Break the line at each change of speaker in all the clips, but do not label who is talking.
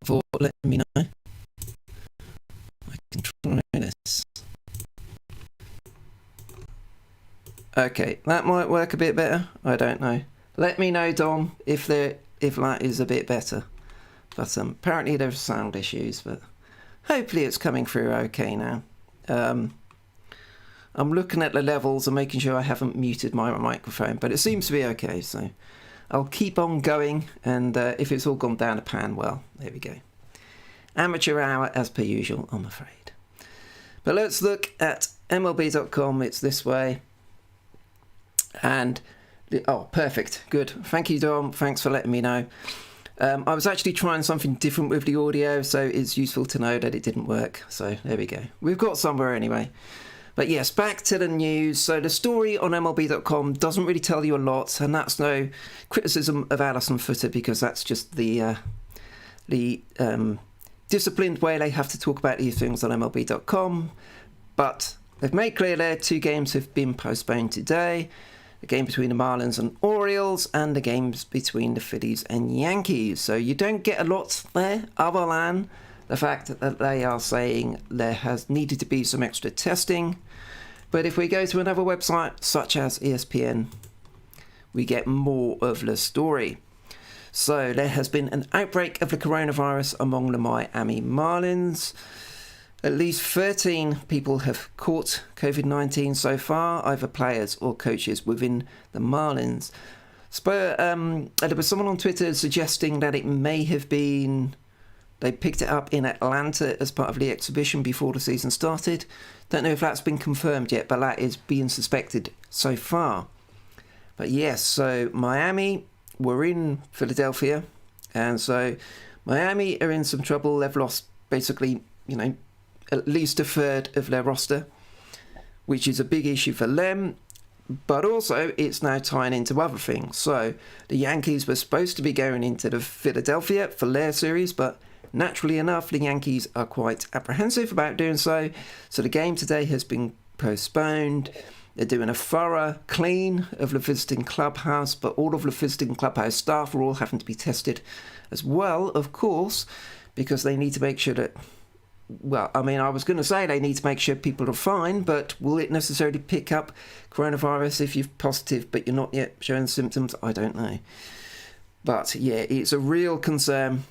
for letting me know. I can try this. Okay, that might work a bit better. I don't know. Let me know, Dom, if that is a bit better. But apparently there's sound issues, but hopefully it's coming through okay now. I'm looking at the levels and making sure I haven't muted my microphone, but it seems to be okay, so I'll keep on going, and if it's all gone down the pan, well, there we go. Amateur hour as per usual, I'm afraid. But let's look at MLB.com. It's this way. And, oh, perfect. Good. Thank you, Dom. Thanks for letting me know. I was actually trying something different with the audio, so it's useful to know that it didn't work. So there we go. We've got somewhere anyway. But yes, back to the news. So the story on MLB.com doesn't really tell you a lot, and that's no criticism of Allison Footer, because that's just the disciplined way they have to talk about these things on MLB.com. But they've made clear there 2 games have been postponed today. The game between the Marlins and Orioles, and the games between the Phillies and Yankees. So you don't get a lot there, other than the fact that they are saying there has needed to be some extra testing. But if we go to another website, such as ESPN, we get more of the story. So there has been an outbreak of the coronavirus among the Miami Marlins. At least 13 people have caught COVID-19 so far, either players or coaches within the Marlins. There was someone on Twitter suggesting that it may have been they picked it up in Atlanta as part of the exhibition before the season started. Don't know if that's been confirmed yet, but that is being suspected so far. But yes, so Miami were in Philadelphia, and so Miami are in some trouble. They've lost basically, at least a third of their roster, which is a big issue for them. But also, it's now tying into other things. So the Yankees were supposed to be going into the Philadelphia for their series, but naturally enough, the Yankees are quite apprehensive about doing so. So the game today has been postponed. They're doing a thorough clean of the visiting clubhouse, but all of the visiting clubhouse staff are all having to be tested as well, of course, because they need to make sure that, well, I mean, I was going to say they need to make sure people are fine, but will it necessarily pick up coronavirus if you're positive but you're not yet showing symptoms? I don't know. But yeah, it's a real concern.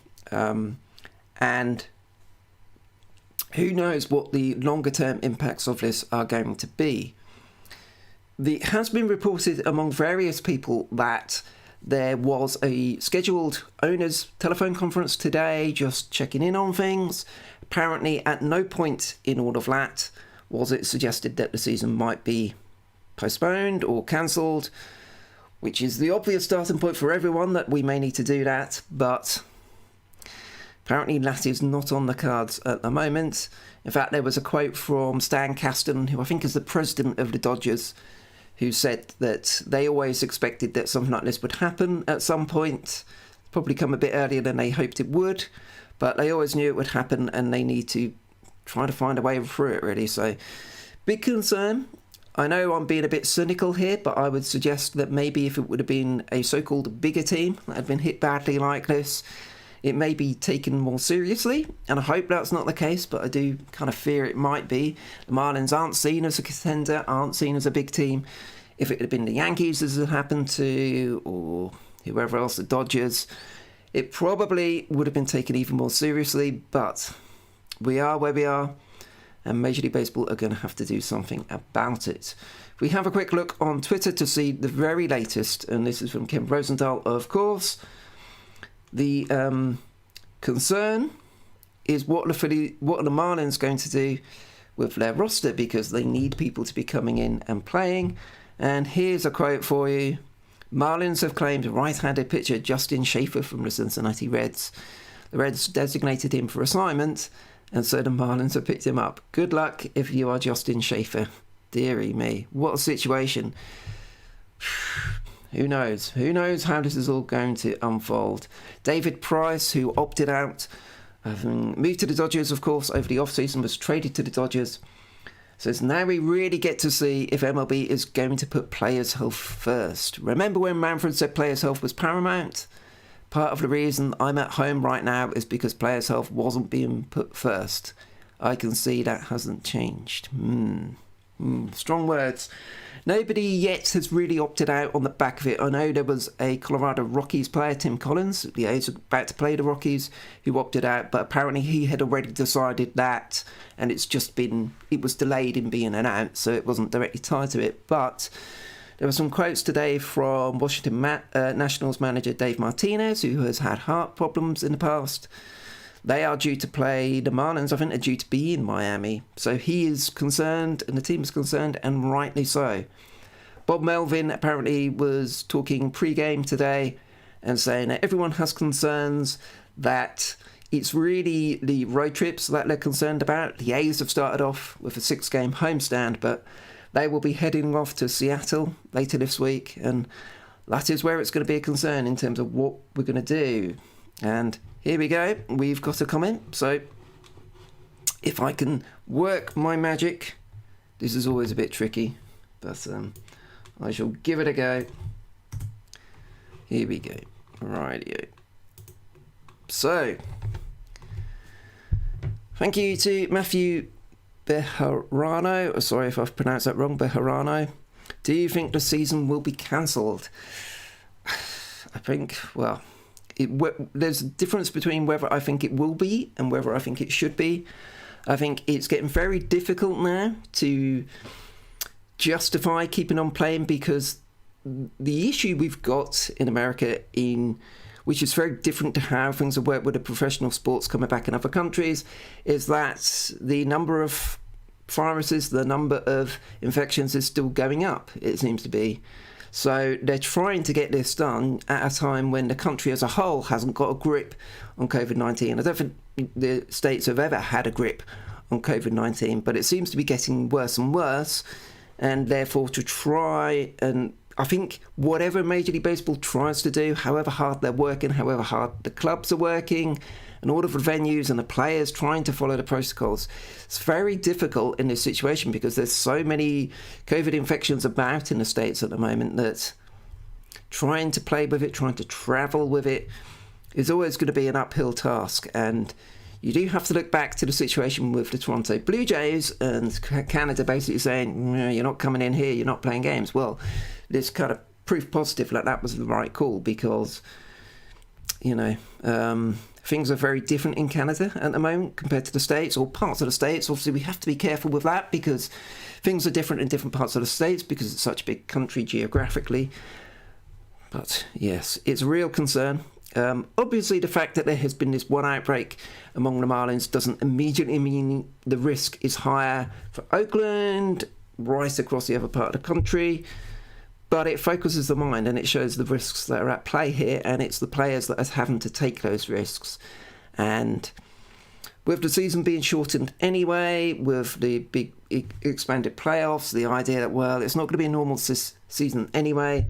And who knows what the longer term impacts of this are going to be. It has been reported among various people that there was a scheduled owners telephone conference today, just checking in on things. Apparently at no point in all of that was it suggested that the season might be postponed or cancelled, which is the obvious starting point for everyone, that we may need to do that, but apparently that is not on the cards at the moment. In fact, there was a quote from Stan Kasten, who I think is the president of the Dodgers, who said that they always expected that something like this would happen at some point, probably come a bit earlier than they hoped it would, but they always knew it would happen, and they need to try to find a way through it, really. So, big concern. I know I'm being a bit cynical here, but I would suggest that maybe if it would have been a so-called bigger team that had been hit badly like this, it may be taken more seriously, and I hope that's not the case, but I do kind of fear it might be. The Marlins aren't seen as a contender, aren't seen as a big team. If it had been the Yankees as it happened to, or whoever else, the Dodgers, it probably would have been taken even more seriously, but we are where we are, and Major League Baseball are going to have to do something about it. If we have a quick look on Twitter to see the very latest, and this is from Kim Rosenthal, of course. The concern is what are the Marlins going to do with their roster, because they need people to be coming in and playing. And here's a quote for you. Marlins have claimed right-handed pitcher Justin Schaefer from the Cincinnati Reds. The Reds designated him for assignment, and so the Marlins have picked him up. Good luck if you are Justin Schaefer. Dearie me, what a situation. Who knows? Who knows how this is all going to unfold? David Price, who opted out, moved to the Dodgers, of course, over the offseason, was traded to the Dodgers. Says, now we really get to see if MLB is going to put players' health first. Remember when Manfred said players' health was paramount? part of the reason I'm at home right now is because players' health wasn't being put first. I can see that hasn't changed. Strong words. Nobody yet has really opted out on the back of it. I know there was a Colorado Rockies player, Tim Collins, the A's about to play the Rockies, who opted out, but apparently he had already decided that, and it was delayed in being announced, so it wasn't directly tied to it. But there were some quotes today from Washington Nationals manager Dave Martinez, who has had heart problems in the past. They are due to play the Marlins. I think they're due to be in Miami. So he is concerned, and the team is concerned, and rightly so. Bob Melvin apparently was talking pre-game today and saying that everyone has concerns, that it's really the road trips that they're concerned about. The A's have started off with a 6-game homestand, but they will be heading off to Seattle later this week, and that is where it's going to be a concern in terms of what we're going to do. And here we go, we've got a comment. So if I can work my magic, this is always a bit tricky, but I shall give it a go. Here we go. Rightio. So, thank you to Matthew Bejarano. Sorry if I've pronounced that wrong, Bejarano. Do you think the season will be cancelled? I think, well, there's a difference between whether I think it will be and whether I think it should be. I think it's getting very difficult now to justify keeping on playing, because the issue we've got in America, which is very different to how things have worked with the professional sports coming back in other countries, is that the number of viruses, the number of infections is still going up, it seems to be. So they're trying to get this done at a time when the country as a whole hasn't got a grip on COVID-19. I don't think the states have ever had a grip on COVID-19, but it seems to be getting worse and worse. And therefore, to try, and I think whatever Major League Baseball tries to do, however hard they're working, however hard the clubs are working, and all of the venues and the players trying to follow the protocols, it's very difficult in this situation because there's so many COVID infections about in the States at the moment that trying to play with it, trying to travel with it, is always going to be an uphill task. And you do have to look back to the situation with the Toronto Blue Jays and Canada basically saying, you're not coming in here, you're not playing games. Well, this kind of proof positive that was the right call, because, things are very different in Canada at the moment compared to the States, or parts of the States. Obviously, we have to be careful with that because things are different in different parts of the States because it's such a big country geographically. But yes, it's a real concern. Obviously, the fact that there has been this one outbreak among the Marlins doesn't immediately mean the risk is higher for Oakland, right across the other part of the country. But it focuses the mind and it shows the risks that are at play here, and it's the players that are having to take those risks. And with the season being shortened anyway, with the big expanded playoffs, the idea that, well, it's not going to be a normal season anyway,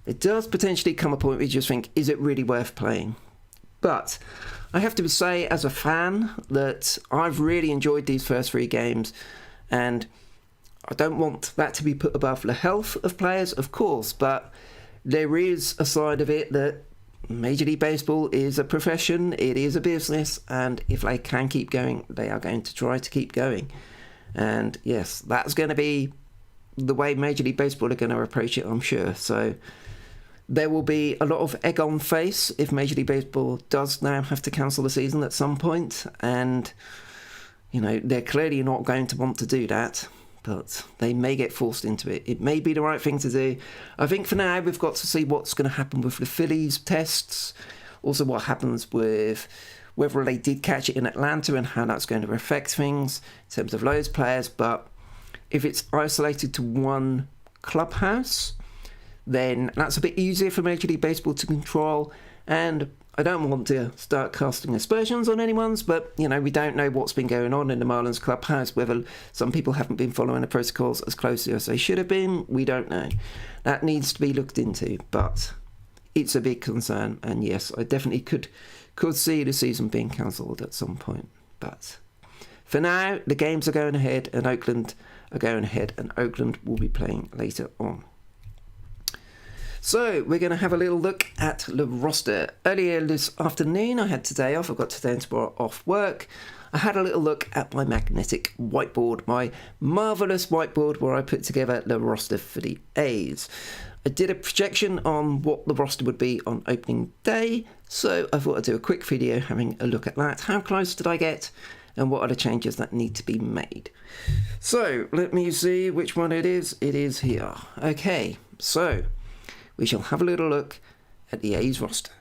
it does potentially come a point where you just think, is it really worth playing? But I have to say, as a fan, that I've really enjoyed these first 3 games, and I don't want that to be put above the health of players, of course, but there is a side of it that Major League Baseball is a profession, it is a business, and if they can keep going, they are going to try to keep going. And yes, that's going to be the way Major League Baseball are going to approach it, I'm sure. So there will be a lot of egg on face if Major League Baseball does now have to cancel the season at some point, and they're clearly not going to want to do that. But they may get forced into it. It may be the right thing to do. I think for now we've got to see what's going to happen with the Phillies tests. Also what happens with whether they did catch it in Atlanta and how that's going to affect things in terms of those players. But if it's isolated to one clubhouse, then that's a bit easier for Major League Baseball to control. And I don't want to start casting aspersions on anyone's, but, we don't know what's been going on in the Marlins clubhouse, whether some people haven't been following the protocols as closely as they should have been. We don't know. That needs to be looked into, but it's a big concern. And yes, I definitely could see the season being cancelled at some point. But for now, the games are going ahead and Oakland are going ahead, and Oakland will be playing later on. So we're going to have a little look at the roster. Earlier this afternoon, I had today off. I've got today and tomorrow off work. I had a little look at my magnetic whiteboard, my marvellous whiteboard where I put together the roster for the A's. I did a projection on what the roster would be on opening day, so I thought I'd do a quick video having a look at that. How close did I get? And what are the changes that need to be made? So let me see which one it is. It is here. Okay, so we shall have a little look at the A's roster.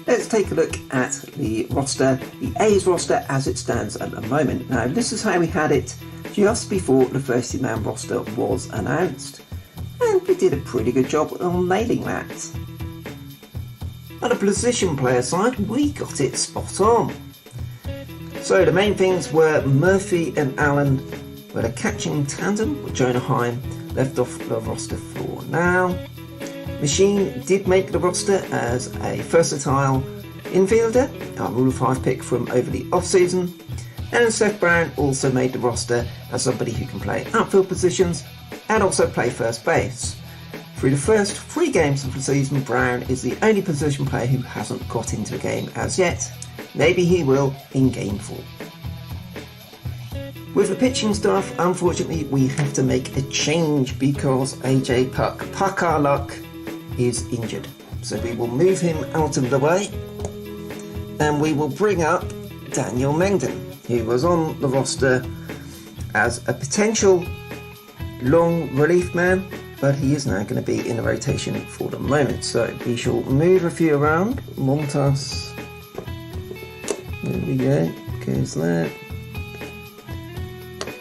Let's take a look at the roster, the A's roster as it stands at the moment. Now, this is how we had it just before the 30-man roster was announced. And we did a pretty good job on nailing that. On the position player side, we got it spot on. So the main things were Murphy and Allen were the catching tandem, with Jonah Heim left off the roster for now. Machine did make the roster as a versatile infielder, a Rule of 5 pick from over the off-season, and Seth Brown also made the roster as somebody who can play outfield positions and also play first base. Through the first 3 games of the season, Brown is the only position player who hasn't got into a game as yet. Maybe he will in Game 4. With the pitching staff, unfortunately, we have to make a change because AJ Puck our luck, is injured. So we will move him out of the way and we will bring up Daniel Mengden, who was on the roster as a potential long relief man, but he is now going to be in the rotation for the moment. So we shall move a few around. Montas, there we go, goes there,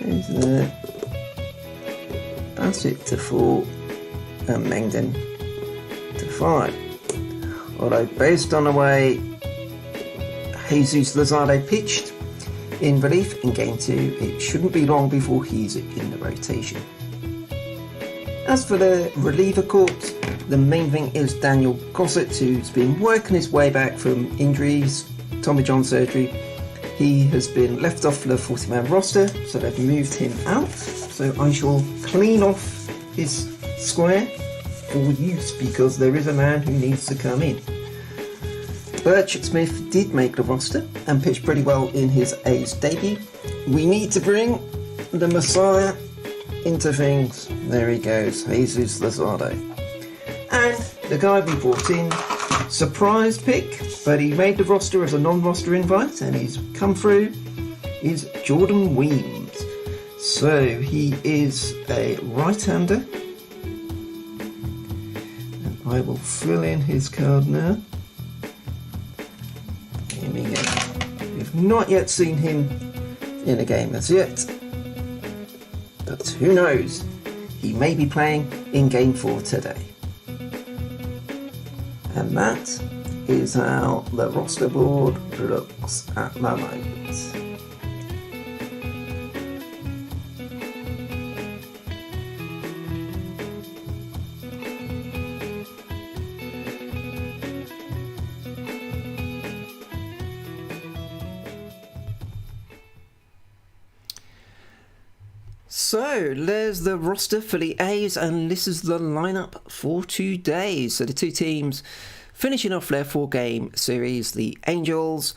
goes there, Bassett to 4 and Mengden to 5. Although based on the way Jesus Luzardo pitched in relief in Game 2, it shouldn't be long before he's in the rotation. As for the reliever corps, the main thing is Daniel Gossett, who's been working his way back from injuries, Tommy John surgery. He has been left off the 40-man roster, so they've moved him out. So I shall clean off his square for use because there is a man who needs to come in. Birch Smith did make the roster and pitched pretty well in his A's debut. We need to bring the Messiah into things. There he goes, Jesus Luzardo. And the guy we brought in, surprise pick, but he made the roster as a non-roster invite and he's come through, is Jordan Weems. So he is a right-hander. And I will fill in his card now. Here we go. We've not yet seen him in a game as yet. But who knows, he may be playing in Game 4 today. And that is how the roster board looks at the moment. So there's the roster for the A's, and this is the lineup for today. So the two teams finishing off their 4-game series, the Angels.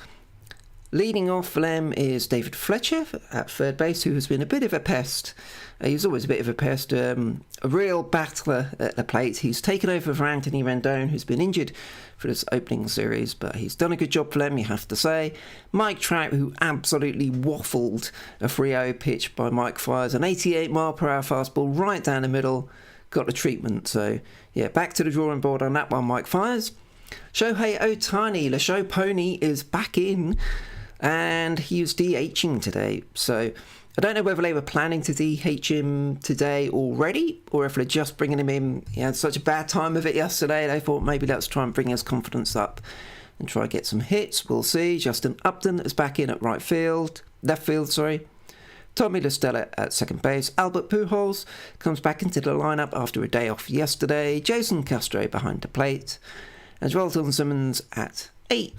Leading off for them is David Fletcher at third base, who has been a bit of a pest. He's always a bit of a pest, a real battler at the plate. He's taken over for Anthony Rendon, who's been injured for this opening series, but he's done a good job for them, you have to say. Mike Trout, who absolutely waffled a 3-0 pitch by Mike Fiers, an 88-mile-per-hour fastball right down the middle, got the treatment. So, yeah, back to the drawing board on that one, Mike Fiers. Shohei Ohtani, the show pony, is back in, and he was DHing today. So I don't know whether they were planning to DH him today already, or if they're just bringing him in. He had such a bad time of it yesterday, they thought maybe let's try and bring his confidence up and try and get some hits. We'll see. Justin Upton is back in at left field. Tommy La Stella at second base. Albert Pujols comes back into the lineup after a day off yesterday. Jason Castro behind the plate. And Joelton Simmons at 8th.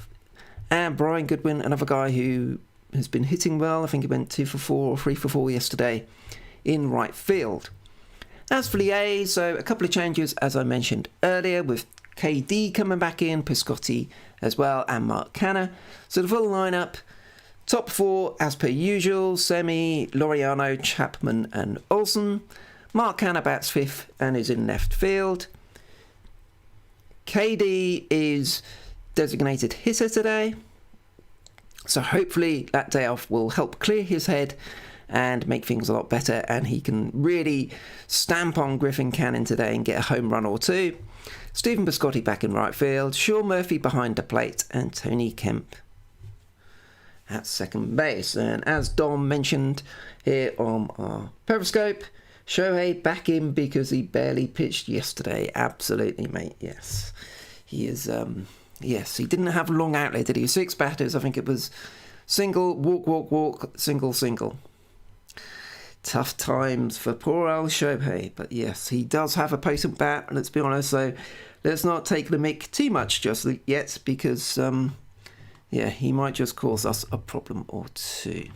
And Brian Goodwin, another guy who has been hitting well. I think he went 2 for 4 or 3 for 4 yesterday in right field. As for the A's, so a couple of changes, as I mentioned earlier, with KD coming back in, Piscotty as well, and Mark Canha. So the full lineup, top 4 as per usual: Semi, Laureano, Chapman and Olsen. Mark Canha bats 5th and is in left field. KD is designated hitter today, so hopefully that day off will help clear his head and make things a lot better, and he can really stamp on Griffin Canning today and get a home run or two. Stephen Piscotty back in right field, Sean Murphy behind the plate, and Tony Kemp at second base. And as Dom mentioned here on our Periscope, Shohei back in because he barely pitched yesterday. Absolutely, mate, yes. He is, yes, he didn't have a long outlay, did he? 6 batters, I think it was single, walk, walk, walk, single, single. Tough times for poor old Shohei, but yes, he does have a potent bat, let's be honest, so let's not take the mick too much just yet, because, yeah, he might just cause us a problem or two.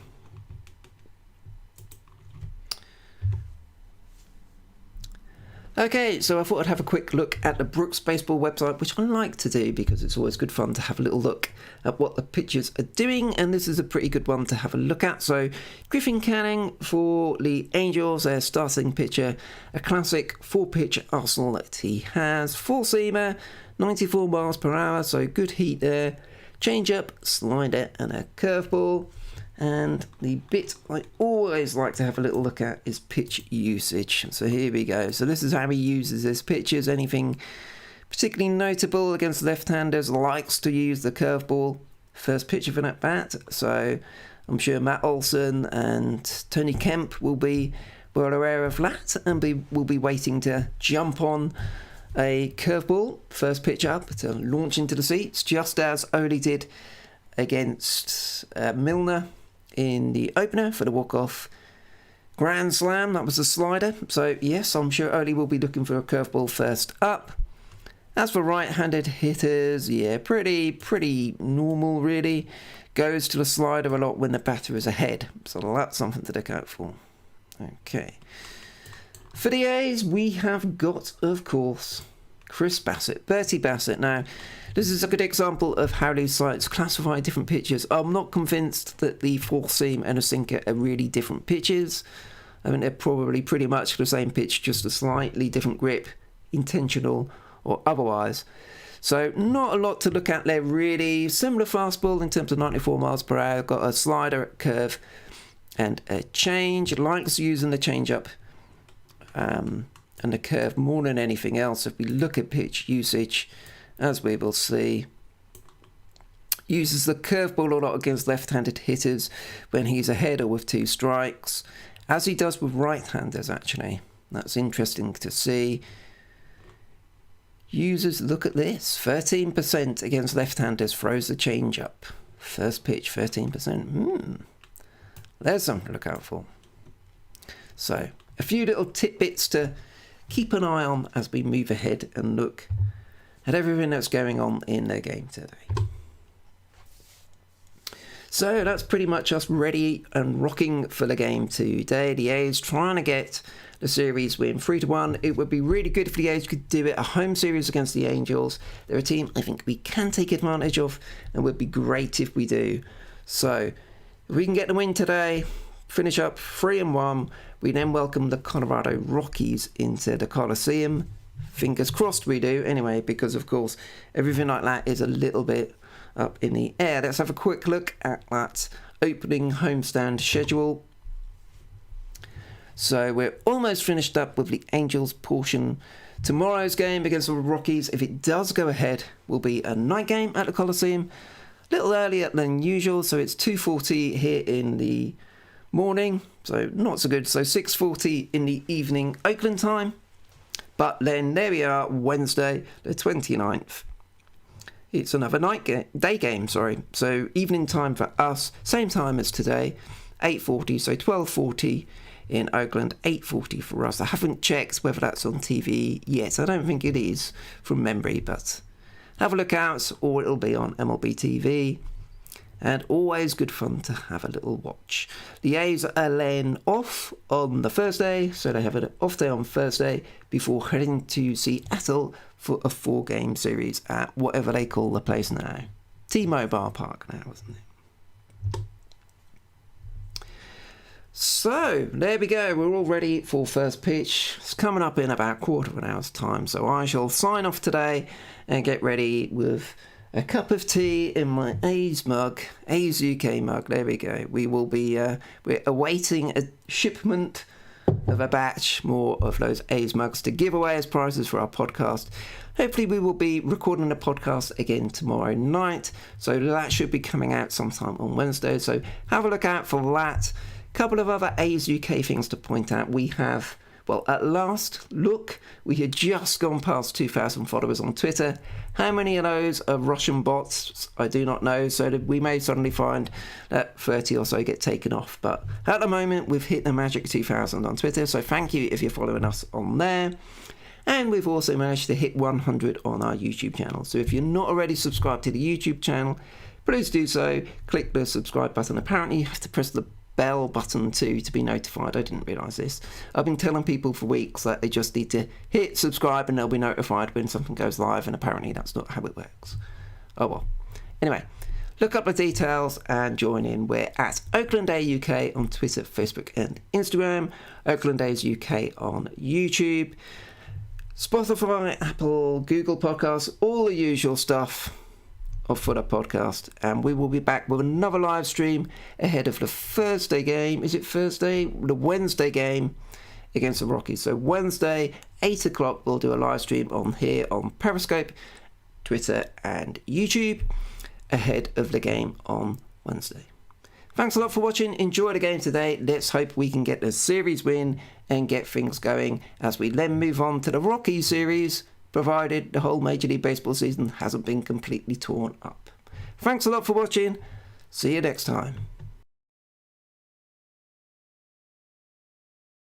Okay, so I thought I'd have a quick look at the Brooks Baseball website, which I like to do because it's always good fun to have a little look at what the pitchers are doing, and this is a pretty good one to have a look at. So Griffin Canning for the Angels, their starting pitcher, a classic 4-pitch arsenal that he has. 4-seamer, 94 miles per hour, so good heat there. Change-up, slider and a curveball. And the bit I always like to have a little look at is pitch usage. So here we go. So this is how he uses his pitches. Anything particularly notable against left-handers? Likes to use the curveball first pitch of an at-bat. So I'm sure Matt Olson and Tony Kemp will be well aware of that and will be waiting to jump on a curveball first pitch up to launch into the seats, just as Oli did against Milner in the opener for the walk-off grand slam. That was a slider. So yes, I'm sure Oli will be looking for a curveball first up. As for right-handed hitters, yeah, pretty normal really. Goes to the slider a lot when the batter is ahead. So that's something to look out for. Okay. For the A's, we have got, of course, Chris Bassett, Bertie Bassett. Now, this is a good example of how these sites classify different pitches. I'm not convinced that the 4-seam and a sinker are really different pitches. I mean, they're probably pretty much the same pitch, just a slightly different grip, intentional or otherwise. So not a lot to look at there really. Similar fastball in terms of 94 miles per hour. Got a slider, curve and a change. Likes using the change-up and the curve more than anything else. If we look at pitch usage, as we will see, uses the curveball a lot against left-handed hitters when he's ahead or with 2 strikes, as he does with right-handers actually. That's interesting to see. Uses, look at this, 13% against left-handers, throws the change-up. First pitch, 13%. There's something to look out for. So, a few little tidbits to keep an eye on as we move ahead and look at everything that's going on in their game today. So that's pretty much us ready and rocking for the game today. The A's trying to get the series win 3-1. It would be really good if the A's could do it. A home series against the Angels. They're a team I think we can take advantage of, and would be great if we do. So if we can get the win today, finish up 3-1, we then welcome the Colorado Rockies into the Coliseum. Fingers crossed we do anyway, because of course everything like that is a little bit up in the air. Let's have a quick look at that opening homestand schedule. So we're almost finished up with the Angels portion. Tomorrow's game against the Rockies, if it does go ahead, will be a night game at the Coliseum. A little earlier than usual, so it's 2:40 here in the morning, so not so good. So 6:40 in the evening Oakland time. But then there we are, Wednesday the 29th. It's another day game. So evening time for us, same time as today, 8:40, so 12:40 in Oakland, 8:40 for us. I haven't checked whether that's on TV yet. I don't think it is from memory, but have a look out, or it'll be on MLB TV. and always good fun to have a little watch. The A's are laying off on the Thursday, so they have an off day on Thursday before heading to Seattle for a 4-game series at whatever they call the place now. T-Mobile Park now, isn't it? So, there we go. We're all ready for first pitch. It's coming up in about a quarter of an hour's time, so I shall sign off today and get ready with a cup of tea in my A's mug, A's UK mug. There we go. We will be we're awaiting a shipment of a batch more of those A's mugs to give away as prizes for our podcast. Hopefully we will be recording the podcast again tomorrow night, so that should be coming out sometime on Wednesday, so have a look out for that. Couple of other A's UK things to point out. We have, well, at last look, we had just gone past 2,000 followers on Twitter. How many of those are Russian bots? I do not know, so that we may suddenly find that 30 or so get taken off. But at the moment, we've hit the magic 2,000 on Twitter, so thank you if you're following us on there. And we've also managed to hit 100 on our YouTube channel. So if you're not already subscribed to the YouTube channel, please do so. Click the subscribe button. Apparently, you have to press the bell button too to be notified. I didn't realise this. I've been telling people for weeks that they just need to hit subscribe and they'll be notified when something goes live, and apparently that's not how it works. Oh well. Anyway, look up the details and join in. We're at Oakland A UK on Twitter, Facebook and Instagram. Oakland A's UK on YouTube. Spotify, Apple, Google Podcasts, all the usual stuff for the podcast, and we will be back with another live stream ahead of the Thursday game. Is it Thursday? The Wednesday game against the Rockies. So Wednesday, 8 o'clock, we'll do a live stream on here on Periscope, Twitter and YouTube ahead of the game on Wednesday. Thanks a lot for watching. Enjoy the game today. Let's hope we can get a series win and get things going as we then move on to the Rockies series, provided the whole Major League Baseball season hasn't been completely torn up. Thanks a lot for watching. See you next time.